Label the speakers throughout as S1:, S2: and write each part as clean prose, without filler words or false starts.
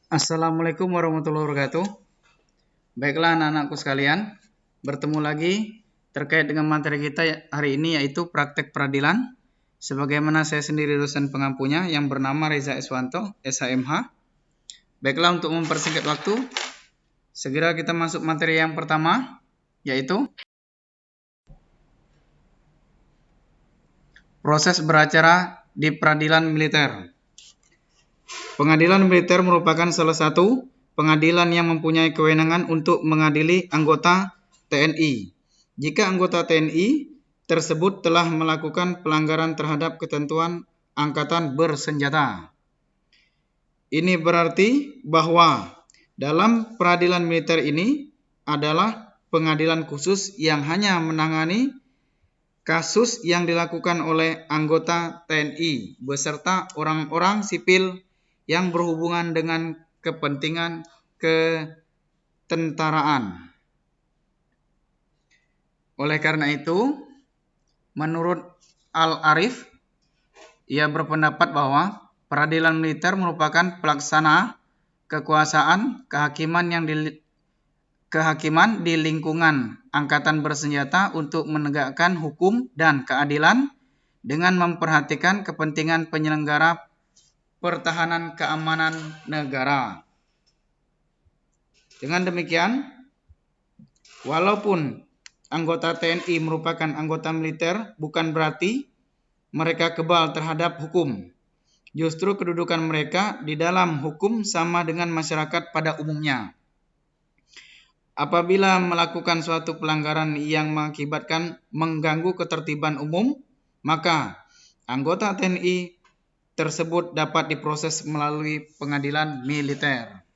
S1: Assalamualaikum warahmatullahi wabarakatuh. Baiklah anak-anakku sekalian, bertemu lagi terkait dengan materi kita hari ini yaitu praktek peradilan. Sebagaimana saya sendiri dosen pengampunya yang bernama Reza Eswanto, SHMH. Baiklah, untuk mempersingkat waktu, segera kita masuk materi yang pertama, yaitu proses beracara di peradilan militer. Pengadilan militer merupakan salah satu pengadilan yang mempunyai kewenangan untuk mengadili anggota TNI. Jika anggota TNI tersebut telah melakukan pelanggaran terhadap ketentuan angkatan bersenjata. Ini berarti bahwa dalam peradilan militer ini adalah pengadilan khusus yang hanya menangani kasus yang dilakukan oleh anggota TNI beserta orang-orang sipil yang berhubungan dengan kepentingan ketentaraan. Oleh karena itu, menurut Al-Arif, ia berpendapat bahwa peradilan militer merupakan pelaksana kekuasaan kehakiman di lingkungan angkatan bersenjata untuk menegakkan hukum dan keadilan dengan memperhatikan kepentingan penyelenggara pertahanan keamanan negara. Dengan demikian, walaupun anggota TNI merupakan anggota militer, bukan berarti mereka kebal terhadap hukum. Justru kedudukan mereka di dalam hukum sama dengan masyarakat pada umumnya. Apabila melakukan suatu pelanggaran yang mengakibatkan mengganggu ketertiban umum, maka anggota TNI tersebut dapat diproses melalui pengadilan militer.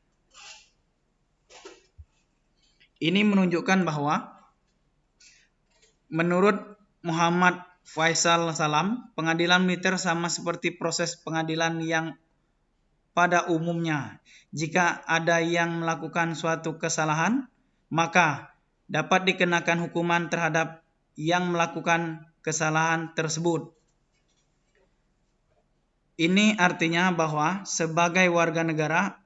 S1: Ini menunjukkan bahwa menurut Muhammad Faisal Salam, pengadilan militer sama seperti proses pengadilan yang pada umumnya. Jika ada yang melakukan suatu kesalahan, maka dapat dikenakan hukuman terhadap yang melakukan kesalahan tersebut. Ini artinya bahwa sebagai warga negara,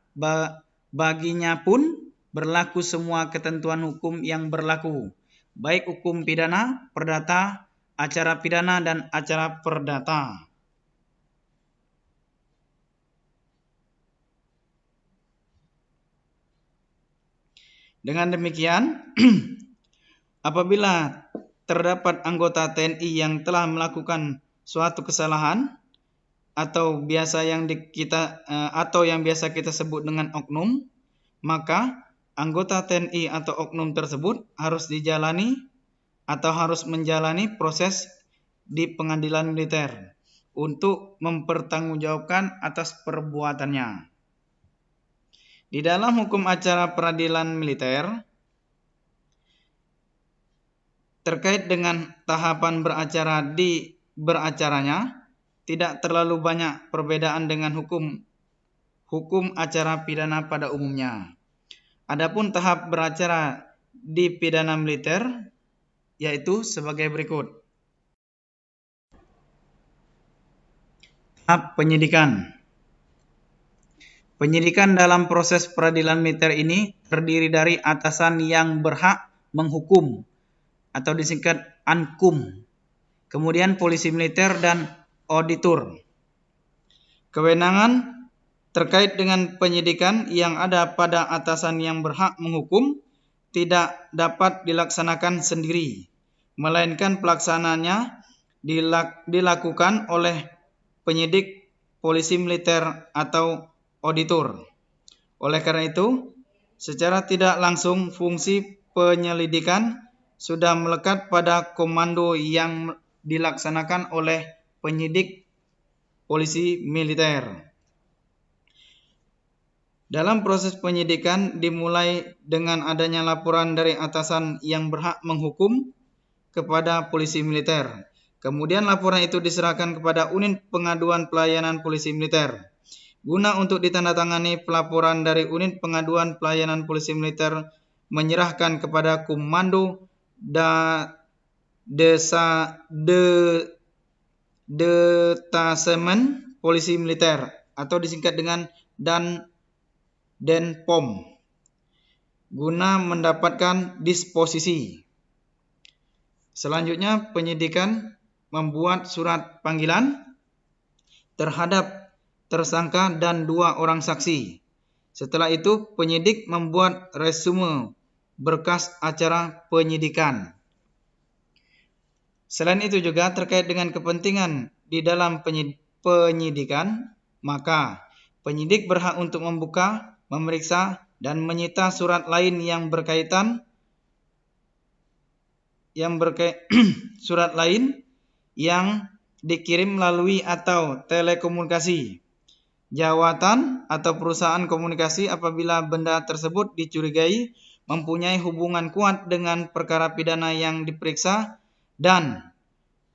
S1: baginya pun berlaku semua ketentuan hukum yang berlaku, baik hukum pidana, perdata, acara pidana, dan acara perdata. Dengan demikian, apabila terdapat anggota TNI yang telah melakukan suatu kesalahan atau yang biasa kita sebut dengan oknum, maka anggota TNI atau oknum tersebut harus menjalani proses di pengadilan militer untuk mempertanggungjawabkan atas perbuatannya. Di dalam hukum acara peradilan militer, terkait dengan tahapan beracaranya, tidak terlalu banyak perbedaan dengan hukum acara pidana pada umumnya. Adapun tahap beracara di pidana militer yaitu sebagai berikut. Tahap penyidikan. Penyidikan dalam proses peradilan militer ini terdiri dari atasan yang berhak menghukum atau disingkat ankum, kemudian polisi militer dan auditor. Kewenangan terkait dengan penyidikan yang ada pada atasan yang berhak menghukum tidak dapat dilaksanakan sendiri, melainkan pelaksanaannya dilakukan oleh penyidik, polisi militer, atau auditor. Oleh karena itu, secara tidak langsung fungsi penyelidikan sudah melekat pada komando yang dilaksanakan oleh penyidik polisi militer. Dalam proses penyidikan dimulai dengan adanya laporan dari atasan yang berhak menghukum kepada polisi militer. Kemudian laporan itu diserahkan kepada unit pengaduan pelayanan polisi militer. Guna untuk ditandatangani, pelaporan dari unit pengaduan pelayanan polisi militer menyerahkan kepada komando detasemen polisi militer atau disingkat dengan Denpom guna mendapatkan disposisi. Selanjutnya, penyidikan membuat surat panggilan terhadap tersangka dan 2 orang saksi. Setelah itu, penyidik membuat resume berkas acara penyidikan. Selain itu juga terkait dengan kepentingan di dalam penyidikan, maka penyidik berhak untuk membuka, memeriksa, dan menyita surat lain yang berkaitan surat lain yang dikirim melalui atau telekomunikasi, jawatan atau perusahaan komunikasi apabila benda tersebut dicurigai mempunyai hubungan kuat dengan perkara pidana yang diperiksa, dan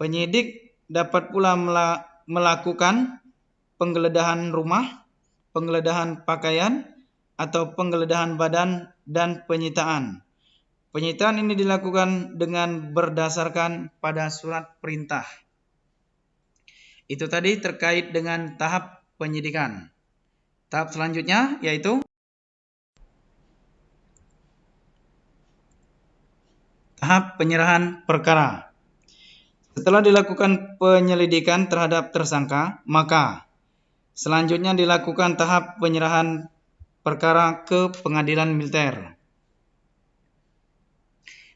S1: penyidik dapat pula melakukan penggeledahan rumah, penggeledahan pakaian, atau penggeledahan badan dan penyitaan. Penyitaan ini dilakukan dengan berdasarkan pada surat perintah. Itu tadi terkait dengan tahap penyidikan. Tahap selanjutnya yaitu tahap penyerahan perkara. Setelah dilakukan penyelidikan terhadap tersangka, maka selanjutnya dilakukan tahap penyerahan perkara ke pengadilan militer.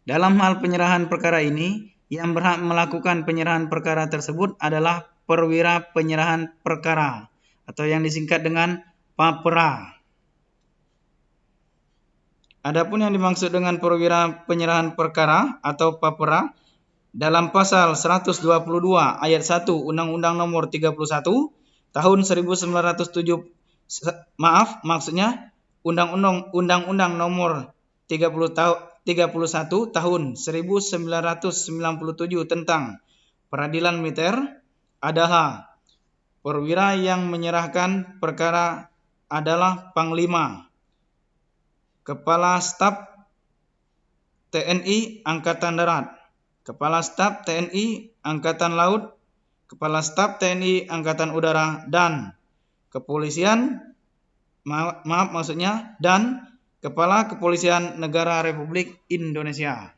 S1: Dalam hal penyerahan perkara ini, yang berhak melakukan penyerahan perkara tersebut adalah perwira penyerahan perkara atau yang disingkat dengan PAPERA. Adapun yang dimaksud dengan perwira penyerahan perkara atau PAPERA dalam pasal 122 ayat 1 Undang-Undang Nomor 31 tahun 1907 Undang-Undang Nomor 31 tahun 1997 tentang peradilan militer adalah perwira yang menyerahkan perkara adalah Panglima, Kepala Staf TNI Angkatan Darat, Kepala Staf TNI Angkatan Laut, Kepala Staf TNI Angkatan Udara, dan Kepolisian dan Kepala Kepolisian Negara Republik Indonesia.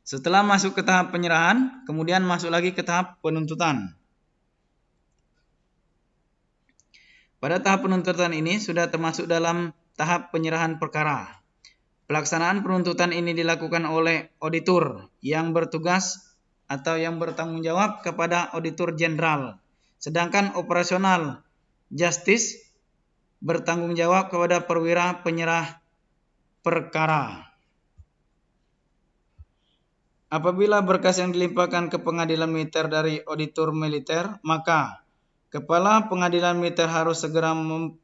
S1: Setelah masuk ke tahap penyerahan, kemudian masuk lagi ke tahap penuntutan. Pada tahap penuntutan ini sudah termasuk dalam tahap penyerahan perkara. Pelaksanaan penuntutan ini dilakukan oleh auditor yang bertugas atau yang bertanggung jawab kepada auditor jenderal. Sedangkan operasional justice bertanggung jawab kepada perwira penyerah perkara. Apabila berkas yang dilimpahkan ke pengadilan militer dari auditor militer, maka kepala pengadilan militer harus segera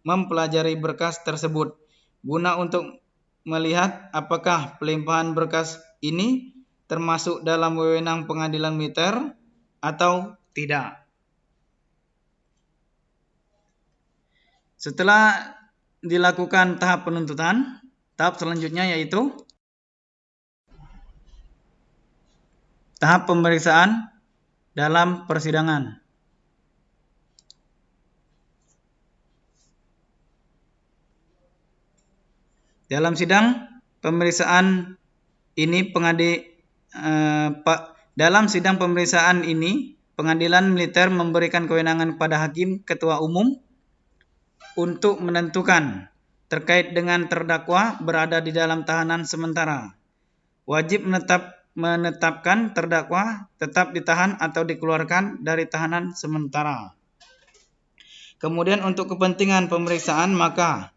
S1: mempelajari berkas tersebut guna untuk melihat apakah pelimpahan berkas ini termasuk dalam wewenang pengadilan militer atau tidak. Setelah dilakukan tahap penuntutan, tahap selanjutnya yaitu tahap pemeriksaan dalam persidangan. Dalam sidang pemeriksaan ini pengadilan militer memberikan kewenangan kepada hakim ketua umum untuk menentukan terkait dengan terdakwa berada di dalam tahanan sementara. Wajib menetapkan terdakwa tetap ditahan atau dikeluarkan dari tahanan sementara. Kemudian untuk kepentingan pemeriksaan, maka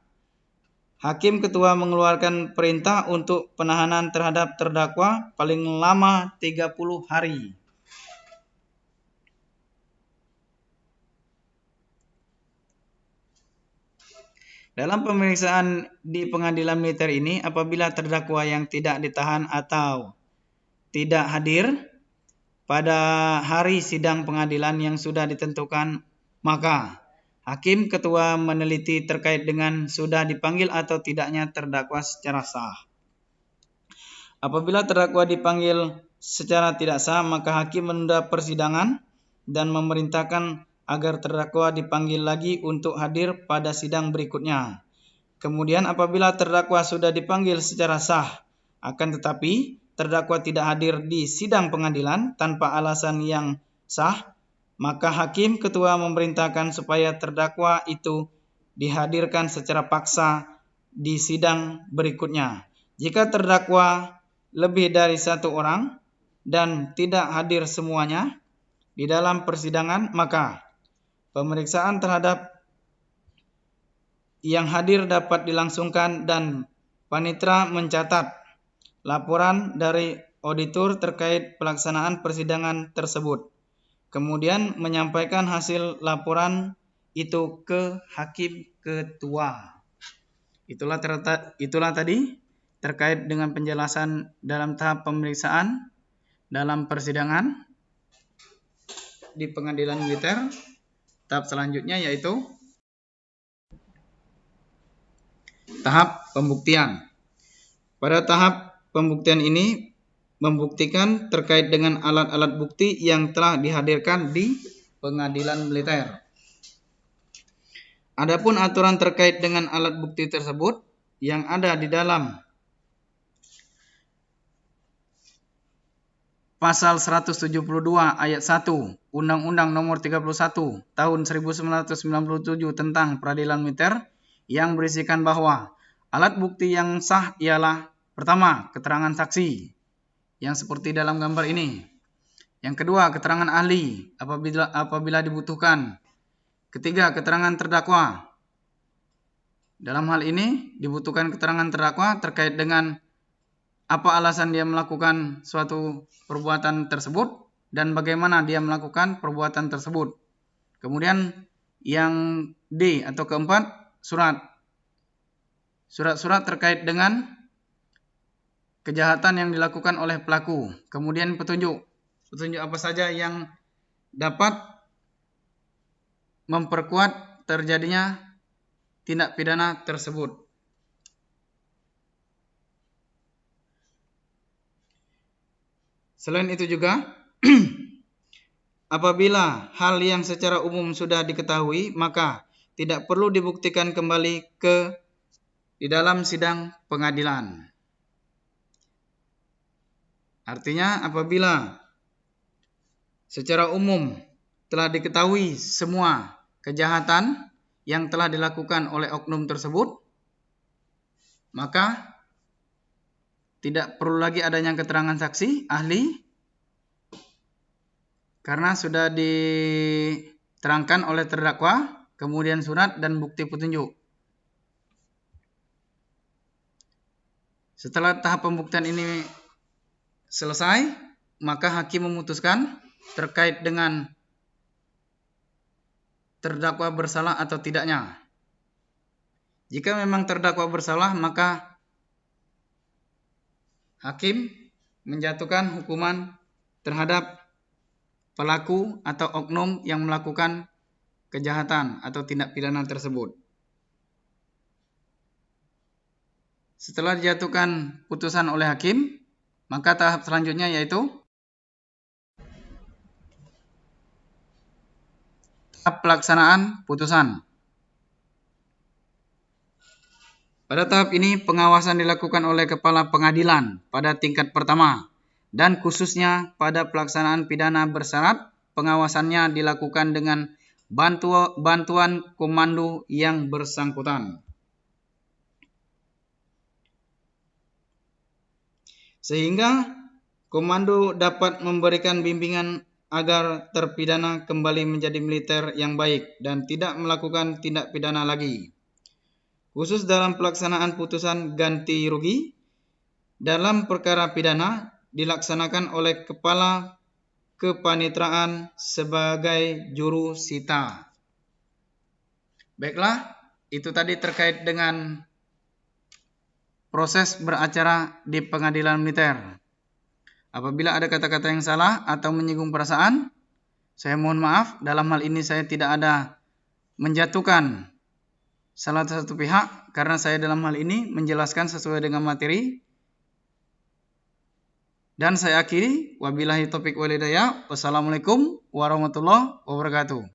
S1: hakim ketua mengeluarkan perintah untuk penahanan terhadap terdakwa paling lama 30 hari. Dalam pemeriksaan di pengadilan militer ini, apabila terdakwa yang tidak ditahan atau tidak hadir pada hari sidang pengadilan yang sudah ditentukan, maka hakim ketua meneliti terkait dengan sudah dipanggil atau tidaknya terdakwa secara sah. Apabila terdakwa dipanggil secara tidak sah, maka hakim menunda persidangan dan memerintahkan agar terdakwa dipanggil lagi untuk hadir pada sidang berikutnya. Kemudian apabila terdakwa sudah dipanggil secara sah, akan tetapi terdakwa tidak hadir di sidang pengadilan tanpa alasan yang sah, maka hakim ketua memerintahkan supaya terdakwa itu dihadirkan secara paksa di sidang berikutnya. Jika terdakwa lebih dari satu orang dan tidak hadir semuanya di dalam persidangan, maka pemeriksaan terhadap yang hadir dapat dilangsungkan dan panitera mencatat laporan dari auditor terkait pelaksanaan persidangan tersebut. Kemudian menyampaikan hasil laporan itu ke hakim ketua. Itulah tadi terkait dengan penjelasan dalam tahap pemeriksaan dalam persidangan di pengadilan militer. Tahap selanjutnya yaitu tahap pembuktian. Pada tahap pembuktian ini membuktikan terkait dengan alat-alat bukti yang telah dihadirkan di pengadilan militer. Adapun aturan terkait dengan alat bukti tersebut yang ada di dalam Pasal 172 ayat 1 Undang-Undang Nomor 31 Tahun 1997 tentang Peradilan Militer yang berisikan bahwa alat bukti yang sah ialah pertama, keterangan saksi yang seperti dalam gambar ini. Yang kedua, keterangan ahli apabila dibutuhkan. Ketiga, keterangan terdakwa. Dalam hal ini dibutuhkan keterangan terdakwa terkait dengan apa alasan dia melakukan suatu perbuatan tersebut dan bagaimana dia melakukan perbuatan tersebut. Kemudian yang D atau keempat, surat-surat terkait dengan kejahatan yang dilakukan oleh pelaku. Kemudian petunjuk apa saja yang dapat memperkuat terjadinya tindak pidana tersebut. Selain itu juga, apabila hal yang secara umum sudah diketahui, maka tidak perlu dibuktikan kembali di dalam sidang pengadilan. Artinya apabila secara umum telah diketahui semua kejahatan yang telah dilakukan oleh oknum tersebut, maka tidak perlu lagi adanya keterangan saksi, ahli, karena sudah diterangkan oleh terdakwa, kemudian surat dan bukti petunjuk. Setelah tahap pembuktian ini selesai, maka hakim memutuskan terkait dengan terdakwa bersalah atau tidaknya. Jika memang terdakwa bersalah, maka hakim menjatuhkan hukuman terhadap pelaku atau oknum yang melakukan kejahatan atau tindak pidana tersebut. Setelah dijatuhkan putusan oleh hakim, maka tahap selanjutnya yaitu tahap pelaksanaan putusan. Pada tahap ini pengawasan dilakukan oleh kepala pengadilan pada tingkat pertama dan khususnya pada pelaksanaan pidana bersyarat pengawasannya dilakukan dengan bantuan komando yang bersangkutan. Sehingga komando dapat memberikan bimbingan agar terpidana kembali menjadi militer yang baik dan tidak melakukan tindak pidana lagi. Khusus dalam pelaksanaan putusan ganti rugi dalam perkara pidana dilaksanakan oleh kepala kepanitraan sebagai juru sita. Baiklah, itu tadi terkait dengan proses beracara di pengadilan militer. Apabila ada kata-kata yang salah atau menyinggung perasaan, saya mohon maaf. Dalam hal ini saya tidak ada menjatuhkan salah satu pihak, karena saya dalam hal ini menjelaskan sesuai dengan materi. Dan saya akhiri, wabillahi taufiq wal hidayah. Wassalamualaikum warahmatullahi wabarakatuh.